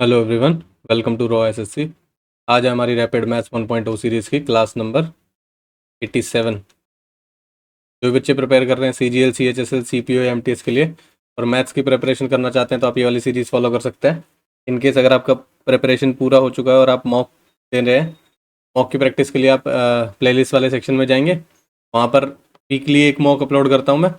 Hello everyone, welcome to Raw SSC. आज है हमारी रैपिड मैथ्स 1.0 सीरीज़ की क्लास नंबर 87। जो बच्चे प्रिपेयर कर रहे हैं सीजीएल, सीएचएसएल, सीपीओ या एमटीएस के लिए और मैथ्स की प्रिपरेशन करना चाहते हैं तो आप ये वाली सीरीज़ फॉलो कर सकते हैं। इनकेस अगर आपका प्रिपरेशन पूरा हो चुका है और आप मॉक दे रहे हैं, मॉक की प्रैक्टिस के लिए आप प्लेलिस्ट वाले सेक्शन में जाएंगे। वहाँ पर वीकली एक मॉक अपलोड करता हूँ मैं।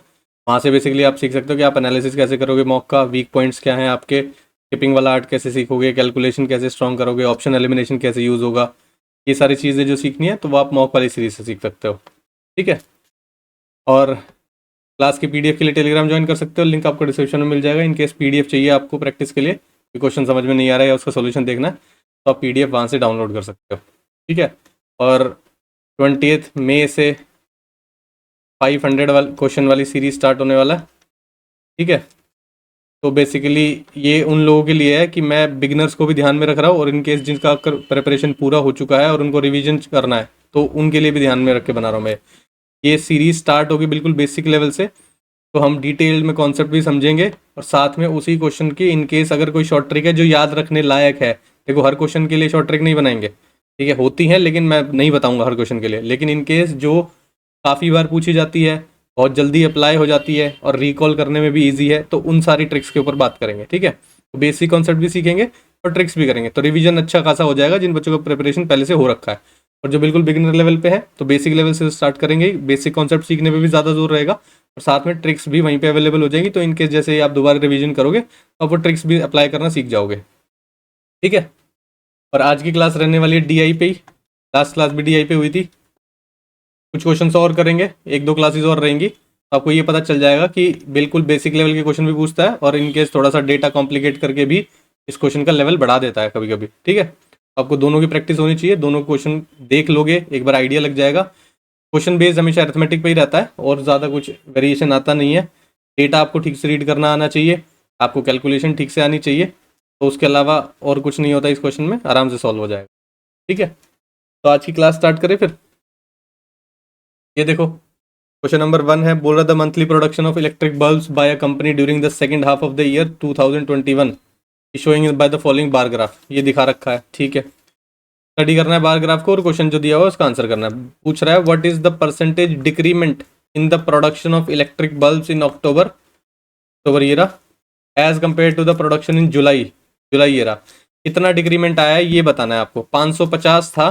वहाँ से बेसिकली आप सीख सकते हो कि आप एनालिसिस कैसे करोगे मॉक का, वीक पॉइंट्स क्या हैं आपके, टिपिंग वाला आर्ट कैसे सीखोगे, कैलकुलेशन कैसे स्ट्रॉन्ग करोगे, ऑप्शन एलिमिनेशन कैसे यूज़ होगा। ये सारी चीज़ें जो सीखनी है तो वो आप मॉक वाली सीरीज से सीख सकते हो। ठीक है। और क्लास की पीडीएफ के लिए टेलीग्राम ज्वाइन कर सकते हो, लिंक आपको डिस्क्रिप्शन में मिल जाएगा। इन केस पीडीएफ चाहिए आपको प्रैक्टिस के लिए, कोई क्वेश्चन समझ में नहीं आ रहा है या उसका सोल्यूशन देखना है तो आप पीडीएफ वहाँ से डाउनलोड कर सकते हो। ठीक है। और 20 मई से 500 वाली क्वेश्चन वाली सीरीज स्टार्ट होने वाला है। ठीक है। तो बेसिकली ये उन लोगों के लिए है कि मैं बिगिनर्स को भी ध्यान में रख रहा हूँ और इन केस जिनका प्रिपरेशन पूरा हो चुका है और उनको रिवीजन करना है तो उनके लिए भी ध्यान में रख के बना रहा हूँ मैं। ये सीरीज स्टार्ट होगी बिल्कुल बेसिक लेवल से, तो हम डिटेल्ड में कॉन्सेप्ट भी समझेंगे और साथ में उसी क्वेश्चन की इन केस अगर कोई शॉर्ट ट्रिक है जो याद रखने लायक है। देखो, हर क्वेश्चन के लिए शॉर्ट ट्रिक नहीं बनाएंगे, ठीक है, होती हैं लेकिन मैं नहीं बताऊंगा हर क्वेश्चन के लिए। लेकिन इन केस जो काफ़ी बार पूछी जाती है, बहुत जल्दी अप्लाई हो जाती है और रिकॉल करने में भी ईजी है, तो उन सारी ट्रिक्स के ऊपर बात करेंगे। ठीक है। तो बेसिक कॉन्सेप्ट भी सीखेंगे और ट्रिक्स भी करेंगे, तो रिवीजन अच्छा खासा हो जाएगा जिन बच्चों का प्रिपरेशन पहले से हो रखा है। और जो बिल्कुल बिगिनर लेवल पे है तो बेसिक लेवल से स्टार्ट करेंगे, बेसिक कॉन्सेप्ट सीखने पे भी ज़्यादा जोर रहेगा और साथ में ट्रिक्स भी वहीं पे अवेलेबल हो जाएगी। तो इनकेस जैसे आप दोबारा रिवीजन करोगे तो आप वो ट्रिक्स भी अप्लाई करना सीख जाओगे। ठीक है। और आज की क्लास रहने वाली है डीआई पे ही। लास्ट क्लास भी डीआई पे हुई थी। कुछ क्वेश्चन और करेंगे, एक दो क्लासेस और रहेंगी, तो आपको ये पता चल जाएगा कि बिल्कुल बेसिक लेवल के क्वेश्चन भी पूछता है और इनकेस थोड़ा सा डेटा कॉम्प्लिकेट करके भी इस क्वेश्चन का लेवल बढ़ा देता है कभी कभी। ठीक है। आपको दोनों की प्रैक्टिस होनी चाहिए, दोनों क्वेश्चन देख लोगे एक बार आइडिया लग जाएगा। क्वेश्चन बेस्ड हमेशा अरिथमेटिक पे ही रहता है और ज़्यादा कुछ वेरिएशन आता नहीं है। डेटा आपको ठीक से रीड करना आना चाहिए, आपको कैलकुलेशन ठीक से आनी चाहिए, तो उसके अलावा और कुछ नहीं होता इस क्वेश्चन में, आराम से सॉल्व हो जाएगा। ठीक है। तो आज की क्लास स्टार्ट करें फिर। ये देखो, क्वेश्चन नंबर 1 है, बोल रहा the monthly production of electric bulbs by a company during the second half of the year 2021 showing by the following bar graph. ये दिखा रखा है। ठीक है। स्टडी करना है बार ग्राफ को और क्वेश्चन जो दिया हुआ है उसका आंसर करना है। पूछ रहा है what is the percentage decrement in the production of electric bulbs in October, अक्टूबर ये रहा, as compare to the production in July, जुलाई ये रहा। कितना डिक्रीमेंट आया है ये बताना है आपको। 550 था,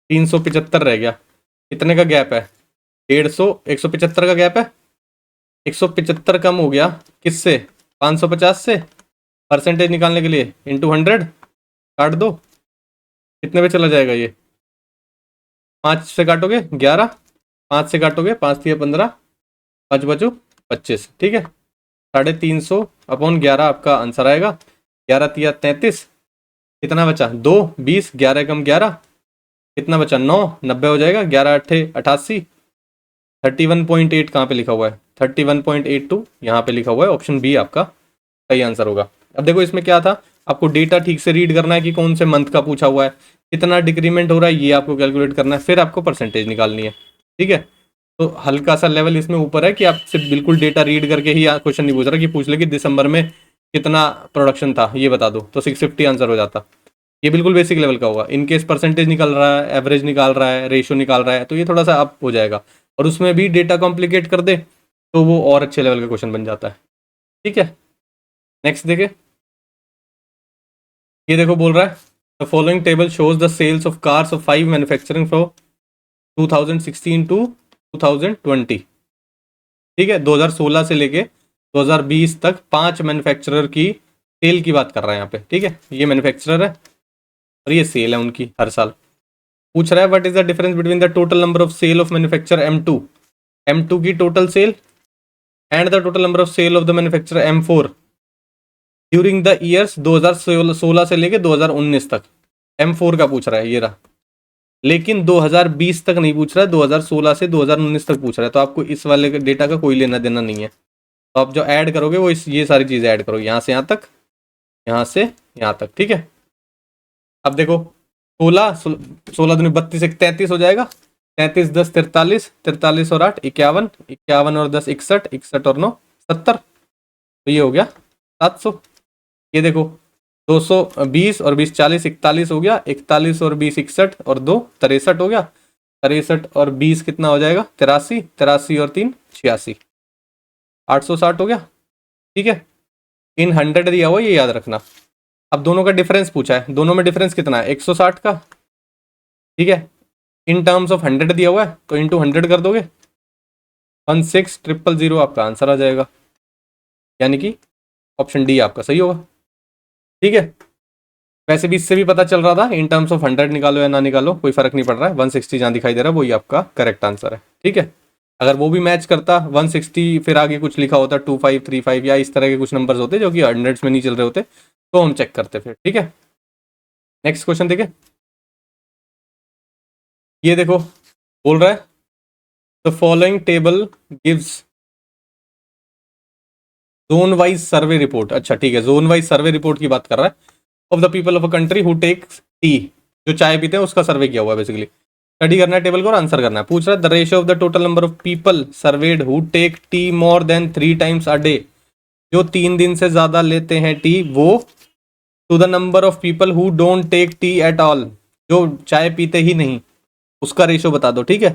375 रह गया। कितने का गैप है? 150, 175 का गैप है। 175 कम हो गया किससे? 550 से। परसेंटेज निकालने के लिए इंटू 100 काट दो। कितने पे चला जाएगा ये? 5 से काटोगे 11, 5 से काटोगे 5 तिया 15, 5 बचो 25। ठीक है। 350 अपॉन 11 आपका आंसर आएगा। 11 तिया 33, कितना बचा? 2, 20, 11 कम 11 कितना बचा? 9, 90 हो जाएगा। 11 अट्ठे 88। 31.8 कहाँ पे लिखा हुआ है? 31.82 यहाँ पे लिखा हुआ है। ऑप्शन बी आपका सही आंसर होगा। अब देखो इसमें क्या था, आपको डेटा ठीक से रीड करना है कि कौन से मंथ का पूछा हुआ है, कितना डिक्रीमेंट हो रहा है ये आपको कैलकुलेट करना है, फिर आपको परसेंटेज निकालनी है। ठीक है। तो हल्का सा लेवल इसमें ऊपर है कि आपसे बिल्कुल डेटा रीड करके ही क्वेश्चन नहीं पूछ रहा कि पूछ ले कि दिसंबर में कितना प्रोडक्शन था ये बता दो, तो 650 आंसर हो जाता। ये बिल्कुल बेसिक लेवल का होगा। इन केस परसेंटेज निकल रहा है, एवरेज निकाल रहा है, रेशियो निकाल रहा है, तो ये थोड़ा सा अप हो जाएगा और उसमें भी डेटा कॉम्प्लिकेट कर दे तो वो और अच्छे लेवल का क्वेश्चन बन जाता है। ठीक है। नेक्स्ट देखे, ये देखो बोल रहा है the following table shows the sales of cars of 5 manufacturing from 2016 to 2020। ठीक है। 2016 से लेके 2020 तक 5 मैन्युफैक्चरर की सेल की बात कर रहा है यहाँ पे। ठीक है। ये मैन्युफैक्चरर है और ये सेल है उनकी हर साल। पूछ रहा है what is the difference between the total number of sale of manufacturer M2 की total sale and the total number of sale of the manufacturer M4 during the years 2016 से लेके 2019 तक। M4 का पूछ रहा है ये रहा, लेकिन 2020 तक नहीं पूछ रहा है, 2016 से 2019 तक पूछ रहा है। तो आपको इस वाले डेटा का कोई लेना देना नहीं है। तो आप जो ऐड करोगे वो ये सारी चीज़ें ऐड करो, यहाँ से यहाँ तक, यहाँ से यहाँ तक। ठीक है। अब देखो 16 दूनी 32, 33 हो जाएगा। 33 10 43, 43 और 8 51, 51 और 10 61, 61 और 9 70, तो ये हो गया 700। ये देखो 220 और 20 40 41 हो गया, 41 और 20 61 और 2 63 हो गया, 63 और 20 कितना हो जाएगा 83, 83 और 3 86, 860 हो गया। ठीक है, इन 100 दिया हुआ ये याद रखना। अब दोनों का डिफरेंस पूछा है, दोनों में डिफरेंस कितना है 160 का। ठीक है, इन टर्म्स ऑफ 100 दिया हुआ है तो इंटू 100 कर दोगे, 16000 आपका आंसर आ जाएगा, यानी कि ऑप्शन डी आपका सही होगा। ठीक है, वैसे भी इससे भी पता चल रहा था इन टर्म्स ऑफ 100 निकालो या ना निकालो कोई फर्क नहीं पड़ रहा है, 160 जहाँ दिखाई दे रहा है वही आपका करेक्ट आंसर है। ठीक है, अगर वो भी मैच करता 160 फिर आगे कुछ लिखा होता 2535 या इस तरह के कुछ नंबर्स होते जो कि हंड्रेड्स में नहीं चल रहे होते तो हम चेक करते फिर। ठीक है, नेक्स्ट क्वेश्चन देखें। ये देखो बोल रहा है the following table gives zone wise survey report. अच्छा ठीक है, जोन वाइज सर्वे रिपोर्ट की बात कर रहा है, of the people of a country who takes tea, जो चाय पीते हैं उसका सर्वे किया हुआ है बेसिकली। स्टडी करना है टेबल को और आंसर करना है। पूछ रहा है the ratio of the total number of people served who take tea more than 3 times a day, जो 3 दिन से ज्यादा लेते हैं टी वो, to the number of people who don't take tea at all, जो चाय पीते ही नहीं उसका रेशियो बता दो। ठीक है,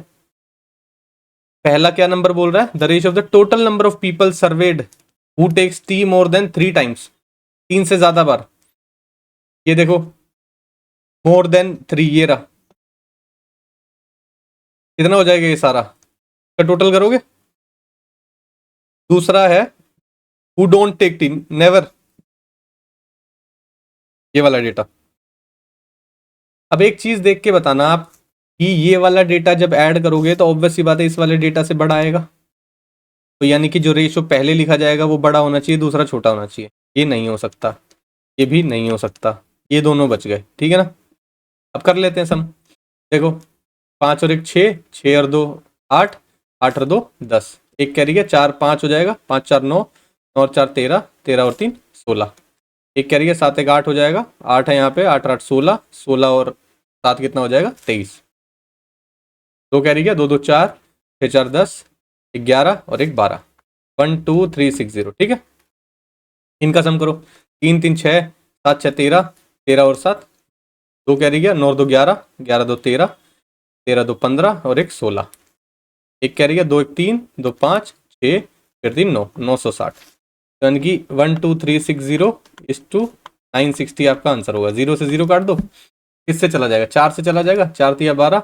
पहला क्या नंबर बोल रहा है the ratio of the total number of people served who takes tea more than 3 times, 3 से ज्यादा बार। ये देखो मोर देन 3 ये रहा, कितना हो जाएगा ये सारा का टोटल करोगे। दूसरा है who don't take tea never, ये वाला डेटा। अब एक चीज देख के बताना आप कि ये वाला डेटा जब ऐड करोगे तो ऑब्वियस सी बात है इस वाले डेटा से बड़ा आएगा, तो यानी कि जो रेशियो पहले लिखा जाएगा वो बड़ा होना चाहिए, दूसरा छोटा होना चाहिए। ये नहीं हो सकता, ये भी नहीं हो सकता, ये दोनों बच गए। ठीक है ना, अब कर लेते हैं सम। देखो 5 और 1 6, 6 और 2 8, 8 और 2 10, एक कैरी गया 4 5 हो जाएगा, 5 4 9, 9 और 4 13, 13 और 3 16, एक कैरी गया 7 1 8 हो जाएगा, 8 है यहाँ पे, 8 8 16, 16 और 7 कितना हो जाएगा 23, दो कैरी गया 2 2 4, 6 4 10, 11 और 1 12, 1 2 3 6 0। ठीक है, इनका सम करो, 3 3 6, 7 6 13, 13 और 7, दो कैरी गया 9 2 11, 11 2 13, 13 2 15 और 1 16, एक कैरी गया 2 1 3, 2 5 6 फिर 3 9, 960, यानी कि 1 2 3 6 0 इस टू 960 आपका आंसर होगा। 0 से 0 काट दो, किससे चला जाएगा 4 से चला जाएगा, 4 तिया 12,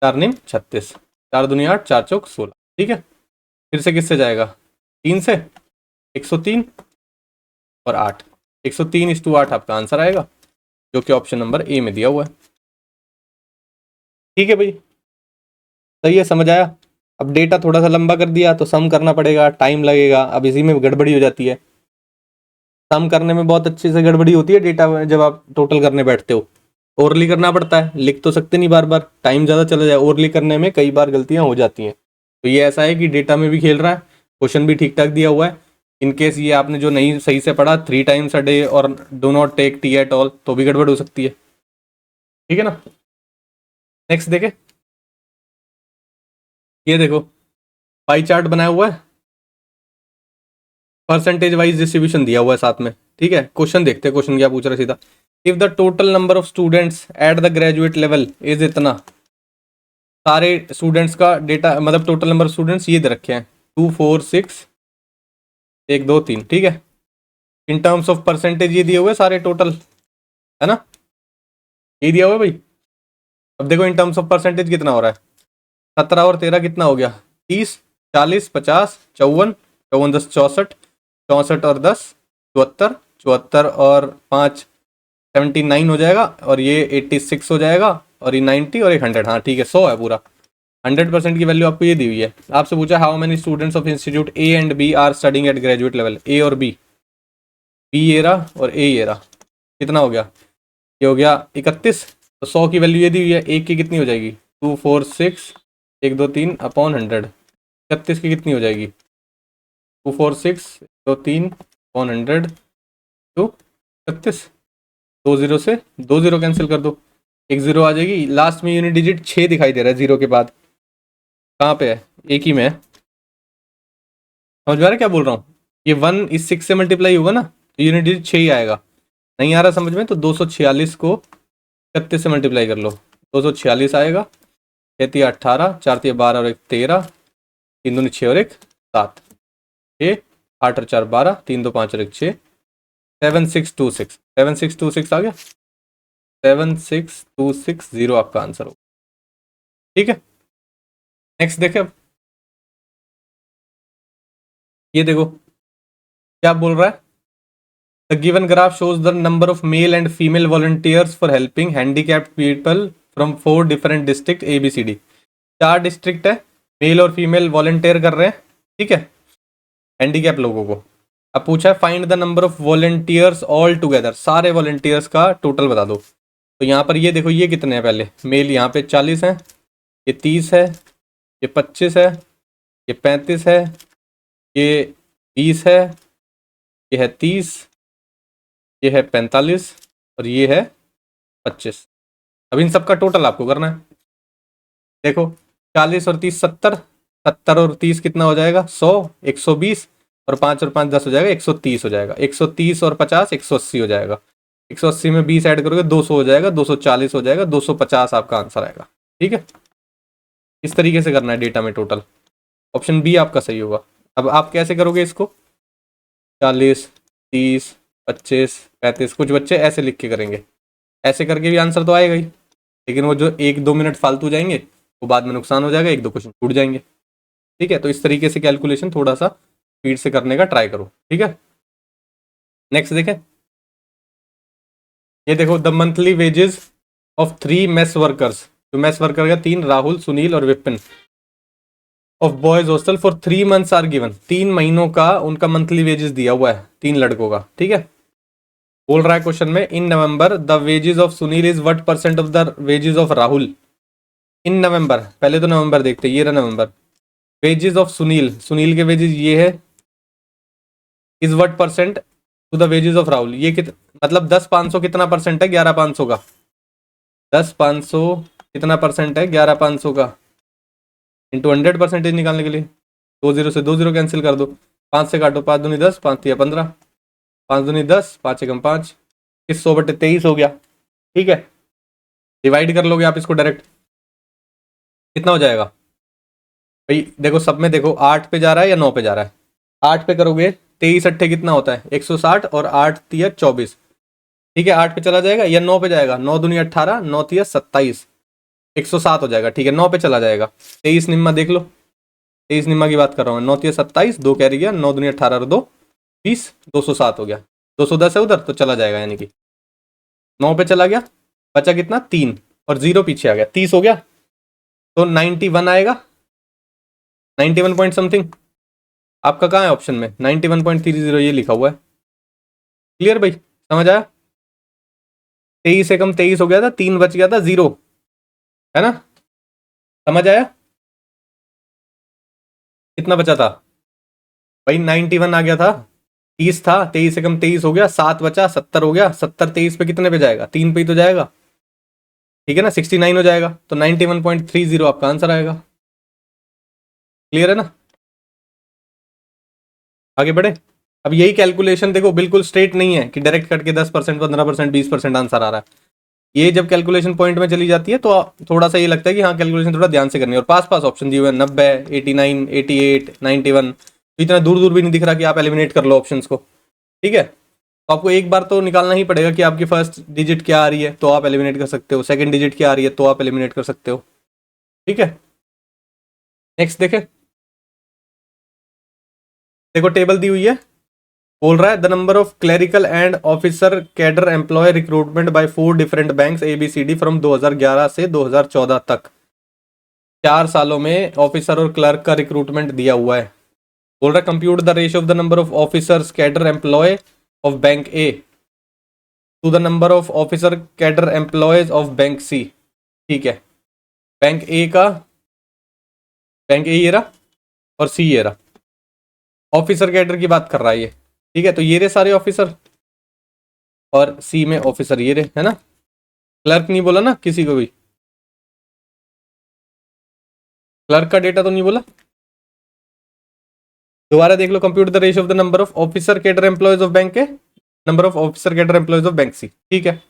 4 निम 36, 4 दुनिया 8, 4 चौक 16। ठीक है, फिर से किससे जाएगा 3 से, 103 और 8, 103 इस टू 8 आपका आंसर आएगा जो कि ऑप्शन नंबर ए में दिया हुआ है। ठीक है भाई, सही है, समझ आया। अब डेटा थोड़ा सा लंबा कर दिया तो सम करना पड़ेगा, टाइम लगेगा। अब इसी में गड़बड़ी हो जाती है, सम करने में बहुत अच्छे से गड़बड़ी होती है डेटा में जब आप टोटल करने बैठते हो। ओरली करना पड़ता है, लिख तो सकते नहीं बार बार, टाइम ज़्यादा चला जाए, ओरली करने में कई बार गलतियां हो जाती हैं। तो ये ऐसा है कि डेटा में भी खेल रहा है, क्वेश्चन भी ठीक ठाक दिया हुआ है। इनकेस ये आपने जो नहीं सही से पढ़ा 3 टाइम्स अ डे और do not take tea at all तो भी गड़बड़ हो सकती है। ठीक है ना, नेक्स्ट देखे। ये देखो पाई चार्ट बनाया हुआ है, परसेंटेज वाइज डिस्ट्रीब्यूशन दिया हुआ है साथ में। ठीक है, क्वेश्चन देखते हैं, क्वेश्चन क्या पूछ रहा है सीधा। If the total number of students at the graduate level is इतना, सारे स्टूडेंट्स का डेटा मतलब टोटल नंबर ऑफ स्टूडेंट्स ये दे रखे हैं 2 4 6 1 2 3। ठीक है, इन टर्म्स ऑफ परसेंटेज ये दिए हुए सारे टोटल, है ना, ये दिया हुआ है भाई। अब देखो इन टर्म्स ऑफ परसेंटेज कितना हो रहा है, 17 और 13 कितना हो गया 30, 40 50 54, 54 10 64, 64 और 10 74, 74 और 5 79 हो जाएगा, और ये 86 हो जाएगा, और ये 90 और एक 100। हाँ ठीक है, 100 है पूरा, 100% की वैल्यू आपको ये दी हुई है। आपसे पूछा how many students of institute A and B are studying at graduate level, A और बी, बी ये रहा और ए ये रहा, कितना हो गया, ये हो गया 31। तो 100 की वैल्यू ये दी हुई है, एक की कितनी हो जाएगी 2 4 6 1 2 3 अपॉन 100, 31 की कितनी हो जाएगी 2 4 6 2 3 अपॉन 100 तो 31, 2 0 से 2 0 कैंसिल कर दो, एक 0 आ जाएगी, लास्ट में यूनिट डिजिट 6 दिखाई दे रहा है 0 के बाद, कहाँ पे है, एक ही में है। समझ में आ रहा है क्या बोल रहा हूँ, ये 1 इस 6 से मल्टीप्लाई होगा ना तो यूनिट डिजिट 6 ही आएगा। नहीं आ रहा समझ में, तो 246 को 31 से मल्टीप्लाई कर लो, 246 आएगा। 6 18, 4 12 और 1 13, 3 दूनी 6 और 1 7, 6 8 और 4 12, 3 2 5 और 1 6, 7626, 7626 आ गया। 76260 आपका आंसर हो। ठीक है, नेक्स्ट देखें अब। ये देखो क्या बोल रहा है, the given graph shows the number of male and female volunteers for helping handicapped people from 4 different district ABCD। 4 district है, मेल और फीमेल वॉलंटियर कर रहे हैं, ठीक है, हैंडीकैप लोगों को। अब पूछा है find the number of volunteers all together, सारे वॉलंटियर्स का टोटल बता दो। तो यहाँ पर ये देखो, ये कितने हैं, पहले मेल यहाँ पे 40 हैं, ये 30 है, ये 25 है, ये 35 है, ये 20 है, ये है 30, ये है 45 और ये है 25। अब इन सबका टोटल आपको करना है। देखो 40 और 30 70, 70 और 30 कितना हो जाएगा 100, 120 और 5 और 5 10 हो जाएगा 130 हो जाएगा। 130 और 50 180 हो जाएगा। 180 में 20 ऐड करोगे 200 हो जाएगा, 240 हो जाएगा, 250 आपका आंसर आएगा। ठीक है, इस तरीके से करना है डेटा में टोटल। ऑप्शन बी आपका सही होगा। अब आप कैसे करोगे इसको, 40 30 25 35, कुछ बच्चे ऐसे लिख के करेंगे, ऐसे करके भी आंसर तो आएगा ही, लेकिन वो जो 1-2 मिनट फालतू जाएंगे वो बाद में नुकसान हो जाएगा, 1-2 क्वेश्चन छूट जाएंगे। ठीक है, तो इस तरीके से कैलकुलेशन थोड़ा सा स्पीड से करने का ट्राई करो। ठीक है, नेक्स्ट देखें। ये देखो the monthly wages of 3 mess workers, जो मेस वर्कर का 3, राहुल सुनील और Vipin, of boys hostel for 3 months are given. 3 महीनों का उनका मंथली वेजेस दिया हुआ है 3 लड़कों का। ठीक है, बोल रहा है क्वेश्चन में in November the wages of Sunil is what percent of the wages of Rahul. In November, पहले तो नवंबर देखते हैं, ये रहा नवंबर। वेजेस ऑफ सुनील, सुनील के वेजेस ये है, is what percent to the wages of Rahul. ये मतलब 10,500 कितना परसेंट है 11,500 का, 10,500 कितना परसेंट है 11,500 का, इंटू 100 परसेंटेज निकालने के लिए 2 0 से 2 0 कैंसिल कर दो, 5 से काटो, 5 दूनी 10, 5 तिया 15, 5 दूनी 10, 5 एकम 5, 100/23 हो गया। ठीक है, डिवाइड कर लोगे आप इसको डायरेक्ट, कितना हो जाएगा भाई, देखो सब में देखो 8 पे जा रहा है या 9 पे जा रहा है। 8 पे करोगे 23 अट्ठे कितना होता है 160 और 8 तिया 24। ठीक है, 8 पे चला जाएगा या 9 पे जाएगा, 9 दूनी 18, 9 तिया 27, 107 हो जाएगा। ठीक है, 9 पे चला जाएगा। 23 निम्मा देख लो, 23 निम्मा की बात कर रहा हूँ, 9 तिया 27, 2 कैरी गया, 9 दूनी 18 और 2 20, 207 हो गया। 210 है उधर तो चला जाएगा, यानी कि 9 पे चला गया, बचा कितना 3 और 0 पीछे आ गया, 30 हो गया, तो 91 आएगा, 91 पॉइंट समथिंग। आपका कहाँ है ऑप्शन में 91.30 ये लिखा हुआ है। क्लियर भाई, समझ आया। 23 से कम 23 हो गया था, 3 बच गया था 0, है ना, समझ आया। कितना बचा था भाई 91 आ गया था, 30 था, 23 से कम 23 हो गया, 7 बचा, 70 हो गया, 70 23 पे कितने पे जाएगा 3 पे ही तो जाएगा। ठीक है ना, 69 हो जाएगा, तो 91.30 आपका आंसर आएगा। क्लियर है ना, आगे बढ़े। अब यही कैलकुलेशन देखो बिल्कुल स्ट्रेट नहीं है कि डायरेक्ट कट के 10%, 15%, 20% आंसर आ रहा है। ये जब कैलकुलेशन पॉइंट में चली जाती है तो थोड़ा सा ये लगता है कि हाँ कैलकुलेशन थोड़ा ध्यान से करनी है। और पास पास ऑप्शन दिए हुए 90, 89, 88, 91, तो इतना दूर दूर भी नहीं दिख रहा कि आप एलिमिनेट कर लो ऑप्शंस को। ठीक है, तो आपको एक बार तो निकालना ही पड़ेगा कि आपकी फर्स्ट डिजिट क्या आ रही है तो आप एलिमिनेट कर सकते हो, सेकंड डिजिट क्या आ रही है तो आप एलिमिनेट कर सकते हो। ठीक है, नेक्स्ट देखें। देखो टेबल दी हुई है, बोल रहा है the number of clerical and officer cadre employ recruitment by 4 different banks ABCD from 2011 से 2014 तक। 4 सालों में ऑफिसर और क्लर्क का रिक्रूटमेंट दिया हुआ है। बोल रहा है compute the ratio of the number of officers cadre employ of bank A to the number of officer cadre employees of bank C. ठीक है, बैंक ए का, बैंक ए ये रहा और सी ये रहा, ऑफिसर कैडर की बात कर रहा है ये। ठीक है, तो ये रहे सारे ऑफिसर और सी में ऑफिसर ये रहे, है ना। क्लर्क नहीं बोला ना किसी को भी, क्लर्क का डेटा तो नहीं बोला। दोबारा देख लो, compute the ratio of the number of officer cadre employees of bank के number of officer cadre employees of bank C. ठीक है,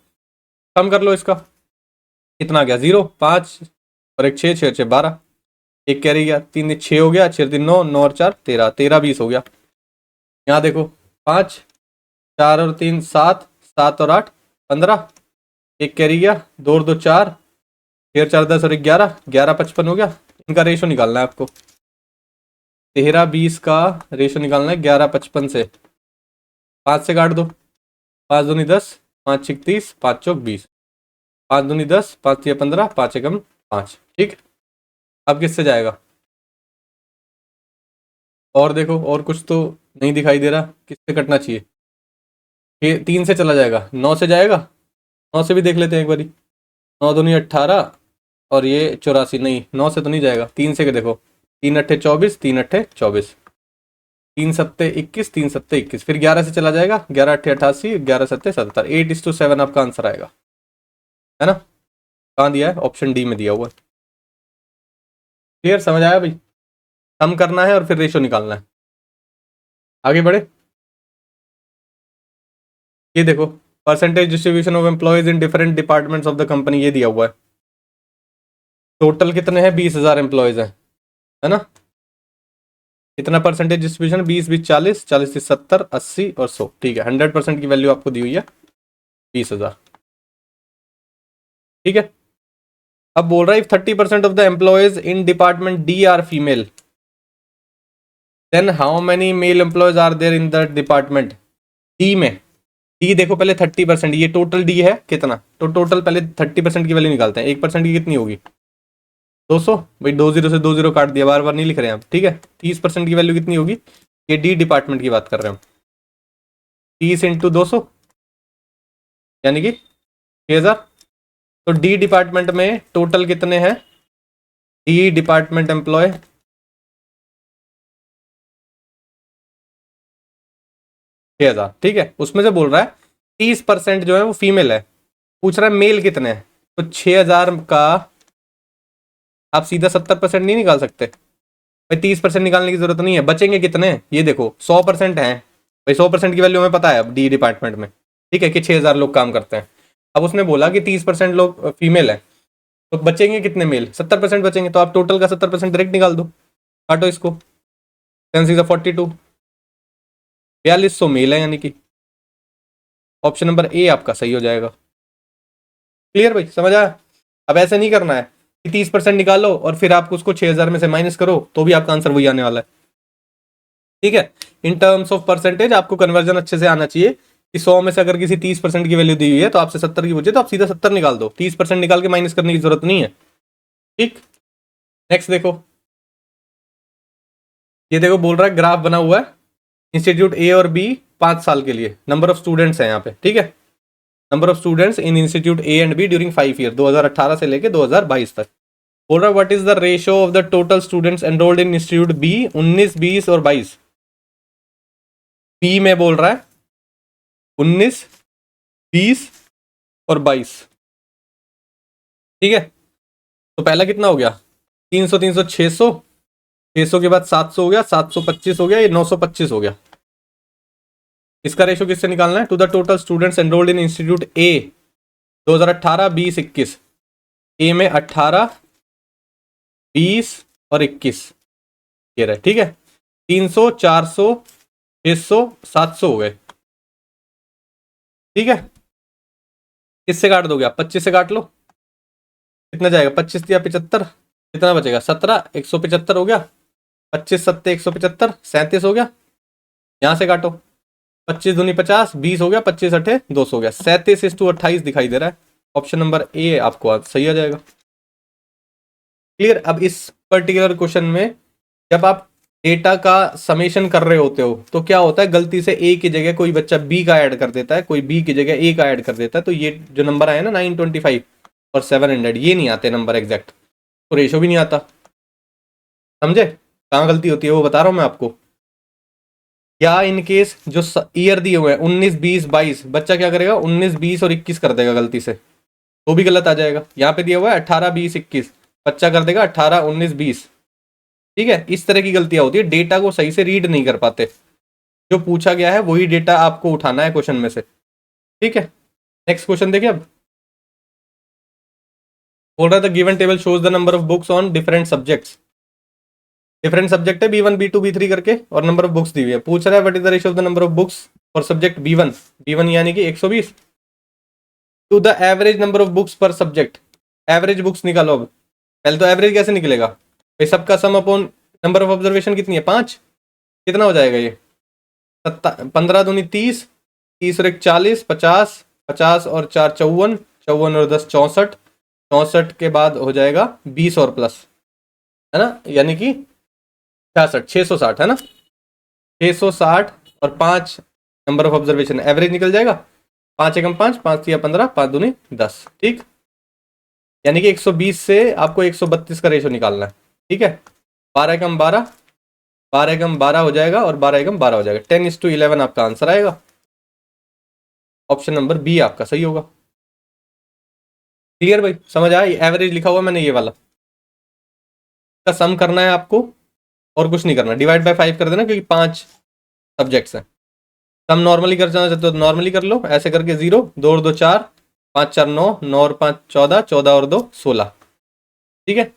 कम कर लो इसका, कितना आ गया 0, 5 और एक 6, 6 6 12, एक कैरी गया, 3 6 हो गया, 6 3 9, 9 और 4 13, 13 20 हो गया। यहाँ देखो 5 4 और 3 7, 7 और 8 15, एक कैरी गया, 2 और 2 4, 6 4 10 और 11, 11 55 हो गया। इनका रेशो निकालना है आपको, 13 20 का रेशो निकालना है 11 55 से। 5 से काट दो, 5 दूनी 10, 5 6 30, 5 चौक 20, 5 दूनी 10, 5 3 15, 5 एकम 5। ठीक, अब किससे जाएगा? और देखो, और कुछ तो नहीं दिखाई दे रहा, किससे कटना चाहिए? ये 3 से चला जाएगा, 9 से जाएगा, 9 से भी देख लेते हैं एक बारी। 9 दूनी 18 और ये 84, नहीं 9 से तो नहीं जाएगा। 3 से देखो, 3 अट्ठे 24, 3 अट्ठे 24, 3 सत्ते 21, 3 सत्ते 21, फिर 11 से चला जाएगा, 11 अट्ठे 88, 11 सत्ते 77, 8:7 आपका आंसर आएगा, है ना? कहाँ दिया है? ऑप्शन डी में दिया हुआ है। क्लियर, समझ आया भाई? सम करना है और फिर रेशो निकालना है। आगे बढ़े, ये देखो percentage distribution of employees in different departments of the company, ये दिया हुआ है। टोटल कितने हैं? 20,000 एम्प्लॉयज हैं, है ना? कितना परसेंटेज डिस्ट्रीब्यूशन? 20 20 40, 40 30 70 80 और 100। ठीक है, 100% की वैल्यू आपको दी हुई है 20,000। ठीक है, अब बोल रहा है 30% of the employees in department D are female, then how many male employees are there in the department D में। डी देखो पहले 30%, ये टोटल डी है कितना, तो टोटल पहले 30% की वैल्यू निकालते हैं। 1% की कितनी होगी? 200। भाई 20 से 20 काट दिया, बार बार नहीं लिख रहे हैं हम। ठीक है, 30% की वैल्यू कितनी होगी? ये डी डिपार्टमेंट की बात कर रहे हैं हम। 30 इंटू 200 यानी कि 6,000। तो डी डिपार्टमेंट में टोटल कितने हैं? D department employ 6,000। ठीक है, उसमें से बोल रहा है 30% जो है वो फीमेल है, पूछ रहा है मेल कितने हैं। तो 6,000 का आप सीधा 70% नहीं निकाल सकते भाई, 30% निकालने की जरूरत नहीं है। बचेंगे कितने? ये देखो 100% है भाई, 100% की वैल्यू हमें पता है अब डी डिपार्टमेंट में। ठीक है, कि 6,000 लोग काम करते हैं। अब उसने बोला कि 30% लोग फीमेल है, तो बचेंगे कितने मेल? 70% बचेंगे। तो आप टोटल का 70% डायरेक्ट निकाल दो, काटो इसको, 10 42, 4200 मेल है, यानी कि ऑप्शन नंबर ए आपका सही हो जाएगा। क्लियर भाई, समझ आया? अब ऐसे नहीं करना है कि 30% निकालो और फिर आप उसको 6,000 में से माइनस करो, तो भी आपका आंसर वही आने वाला है। ठीक है, इन टर्म्स ऑफ परसेंटेज आपको कन्वर्जन अच्छे से आना चाहिए कि 100 में से अगर किसी 30% की वैल्यू दी हुई है तो आपसे 70 की पूछे तो आप सीधा 70 निकाल दो, 30% निकाल के माइनस करने की जरूरत नहीं है। ठीक, नेक्स्ट देखो, ये देखो बोल रहा है ग्राफ बना हुआ है इंस्टीट्यूट ए और बी 5 साल के लिए, नंबर ऑफ स्टूडेंट्स है यहाँ पे। ठीक है, number of students in institute A and B during 5 year, 2018 से लेके 2022 तक। बोल रहा है what is the ratio of the total students enrolled in institute B 19 20 और 22। बी में बोल रहा है 19 20 और 22। ठीक है, तो पहला कितना हो गया? 300 300 600, 600 के बाद 700 हो गया, 725 हो गया, ये 925 हो गया। इसका रेशो किससे निकालना है? To the total students enrolled in institute A 2018 20 21। A में 18 20 और 21 ये रहे। ठीक है, 300 400 600 700 हो गए। ठीक है, किससे काट दोगे आप? 25 से काट लो, कितना जाएगा? 25 या 75, कितना बचेगा? 17, 175 हो गया। 25 सत्ते 175, 37 हो गया। यहां से काटो, 25 दूनी 50, 20 हो गया, 25 अठे 200 हो गया, 37:28 दिखाई दे रहा है। ऑप्शन नंबर ए आपको सही आ जाएगा। क्लियर? अब इस पर्टिकुलर क्वेश्चन में जब आप डेटा का समेशन कर रहे होते हो तो क्या होता है, गलती से ए की जगह कोई बच्चा बी का ऐड कर देता है, कोई बी की जगह ए का ऐड कर देता है, तो ये जो नंबर आए ना 925 और 700, ये नहीं आते नंबर एग्जैक्ट, तो रेशो भी नहीं आता। समझे कहाँ गलती होती है वो बता रहा हूँ मैं आपको। या इन केस जो ईयर दिए हुए हैं 19 20 22, बच्चा क्या करेगा 19 20 और 21 कर देगा गलती से, तो भी गलत आ जाएगा। यहाँ पे दिया हुआ है 18 20 21, बच्चा कर देगा 18 19 20। ठीक है, इस तरह की गलतियां होती है, डेटा को सही से रीड नहीं कर पाते। जो पूछा गया है वही डेटा आपको उठाना है क्वेश्चन में से, ठीक है। नेक्स्ट क्वेश्चन देखिए, अब बोल रहा था given table shows the number of books on different subjects. Different subject है B1 B2 B3 करके, और नंबर ऑफ बुक्स दी हुई है। पूछ रहा है what is the ratio of the number of books for subject B1 यानी कि 120 to the average number of books per subject. Average books निकालो। अब पहले तो एवरेज कैसे निकलेगा भाई, सबका sum upon number of observation कितनी है 5, कितना हो जाएगा ये 15 दूनी 30, 30 और 1 40, 50, 50 और 4 54, 54 और 10 64, 64 के बाद हो जाएगा 20 और प्लस, है ना, यानी कि 66, 660 है ना, 660 और 5 नंबर ऑफ ऑब्जर्वेशन, एवरेज निकल जाएगा। 5 एकम 5, 5 या 15, 5 दूनी 10, ठीक। यानी कि 120 से आपको 132 का रेशो निकालना है, ठीक है। 12 एकम 12, 12 एकम 12 हो जाएगा और 12 एकम 12 हो जाएगा। 10:11 आपका आंसर आएगा। ऑप्शन नंबर बी आपका सही होगा। क्लियर भाई, समझ आया? एवरेज लिखा हुआ मैंने ये वाला, का सम करना है आपको और कुछ नहीं करना। डिवाइड बाय 5 कर देना, क्योंकि 5 सब्जेक्ट्स हैं। सम नॉर्मली कर जाना चाहते हो तो नॉर्मली कर लो, ऐसे करके 0, 2 और 2 4, 5 4 9, 9 और 5 14, 14 और 2 16, ठीक है।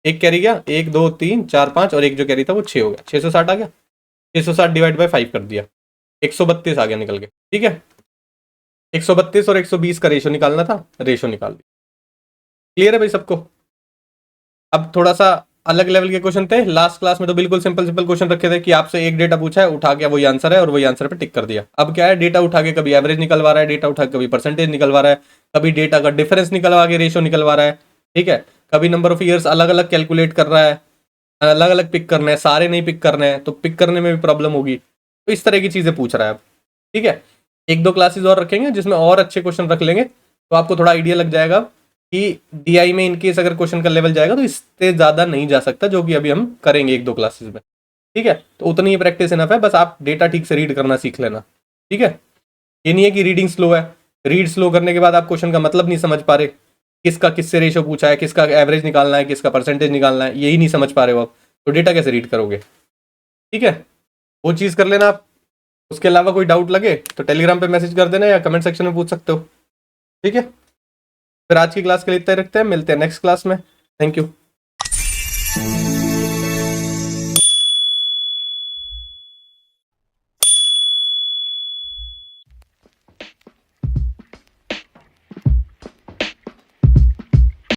एक कैरी गया, 1 2 3 4 5, और एक जो कैरी था वो 6 हो गया, 660 आ गया। 660 डिवाइड बाय 5 कर दिया, 132 आ गया निकल के, ठीक है। 132 और 120 का रेशो निकालना था, रेशो निकाल दिया। क्लियर है भाई सबको? अब थोड़ा सा अलग लेवल के क्वेश्चन थे। लास्ट क्लास में तो बिल्कुल सिंपल सिंपल क्वेश्चन रखे थे कि आपसे एक डेटा पूछा है, उठा के वही आंसर है और वही आंसर पे टिक कर दिया। अब क्या है, डेटा उठा के कभी एवरेज निकलवा रहा है, डेटा उठा के कभी परसेंटेज निकलवा रहा है, कभी डेटा का डिफरेंस निकलवा के रेशो निकलवा रहा है, ठीक है। कभी नंबर ऑफ ईयर्स अलग अलग कैलकुलेट कर रहा है, अलग अलग पिक करना है, सारे नहीं पिक करने हैं तो पिक करने में भी प्रॉब्लम होगी। तो इस तरह की चीजें पूछ रहा है अब, ठीक है। एक दो क्लासेस और रखेंगे जिसमें और अच्छे क्वेश्चन रख लेंगे, तो आपको थोड़ा आइडिया लग जाएगा कि डीआई में इनकेस अगर क्वेश्चन का लेवल जाएगा तो इससे ज्यादा नहीं जा सकता, जो कि अभी हम करेंगे एक दो क्लासेस में, ठीक है। तो उतनी ही प्रैक्टिस इनफ है, बस आप डेटा ठीक से रीड करना सीख लेना, ठीक है। ये नहीं है कि रीडिंग स्लो है, रीड स्लो करने के बाद आप क्वेश्चन का मतलब नहीं समझ पा रहे, किसका किससे रेशो पूछा है, किसका एवरेज निकालना है, किसका परसेंटेज निकालना है, यही नहीं समझ पा रहे हो आप, तो डेटा कैसे रीड करोगे, ठीक है। वो चीज़ कर लेना आप। उसके अलावा कोई डाउट लगे तो टेलीग्राम पे मैसेज कर देना या कमेंट सेक्शन में पूछ सकते हो, ठीक है। फिर आज की क्लास के लिए इतना ही रखते हैं, मिलते हैं नेक्स्ट क्लास में। Thank you.